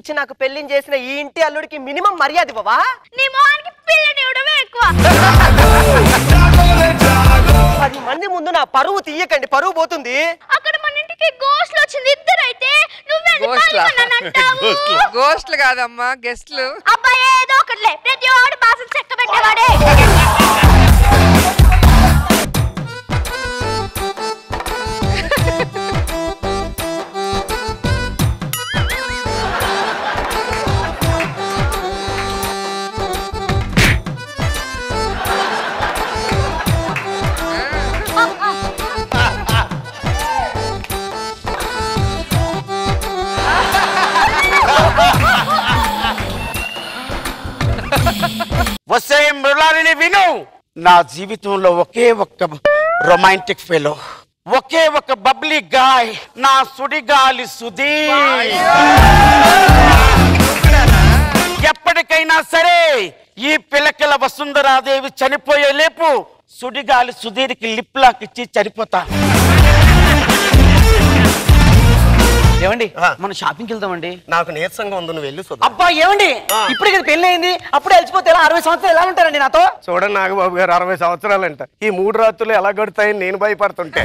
డబ్బిచ్చి నాకు పెళ్లిని చేసిన ఈ ఇంటి అల్లుడికి మినిమం మర్యాద ఇవ్వవా? నీ మొహానికి పిల్లని ఇవ్వడమే ఎక్కువ. 10 మంది ముందు నా పరువు తీయకండి, పరువు పోతుంది. అక్కడ మన ఇంటికి గోస్ట్లు వచ్చింది, ఇద్దరైతే గోస్ట్లు కాదమ్మా, గెస్ట్లు. అబ్బాయి ఏదో ఒకటిలే, ప్రతి వాడు బాసం చెక్క పెట్టేవాడే. వస్తే మృణాలిని విను. నా జీవితంలో ఒకే ఒక్క రొమాంటిక్ ఫెలో, ఒకే ఒక బబ్లీ గాయ్, నా సుడిగాలి సుధీర్. ఎప్పటికైనా సరే ఈ పిల్లకిల వసుంధరాదేవి చనిపోయే లేపు సుడిగాలి సుధీర్కి లిప్ లాక్ ఇచ్చి చనిపోతా. ఏమండి మనం షాపింగ్కి వెళ్దామండి. నాకు నీరసంగా ఉంది, నువ్వు వెళ్ళి చూద్దాం. అబ్బా ఏమండి ఇప్పుడే కదా పెళ్లి అయింది, అప్పుడే వెళ్ళిపోతే ఎలా? 60 సంవత్సరాలు ఎలా ఉంటారండి నాతో? చూడండి నాగబాబు గారు, 60 సంవత్సరాలంట. ఈ 3 రాత్రులు ఎలా గడుతాయని నేను భయపడుతుంటే.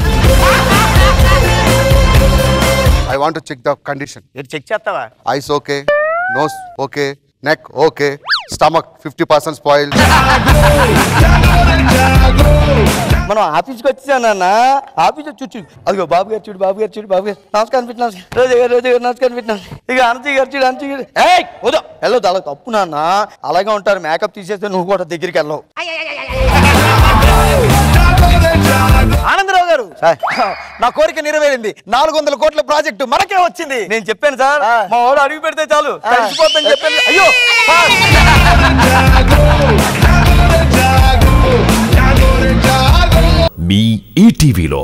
I want to check the condition. మీరు చెక్ చేస్తావా? Eyes okay, nose okay, neck okay, stomach 50% spoiled. మనం ఆఫీస్కి వచ్చానన్నా, ఆఫీస్ వచ్చి అదిగో బాబు గారు చూడు, బాబు గారు చూడు, బాబు గారు నమస్కారం పెట్టినా, రోజు గారు నమస్కారం పెట్టినా, ఇక అనంతయ్య గారు చూడు, అనంతయ్య గారు వద్దు వెళ్ళొద్దు, అలా తప్పు నాన్న. అలాగే ఉంటారు, మేకప్ తీసేస్తే నువ్వు కూడా దగ్గరికి వెళ్ళవు. ఆనందరావు గారు, నా కోరిక నెరవేరింది. 400 కోట్ల ప్రాజెక్టు మనకే వచ్చింది. నేను చెప్పాను సార్, మా వాడు అడిగి పెడితే చాలు కలిసిపోతుందని చెప్పాను. అయ్యో మీ ఈటీవీలో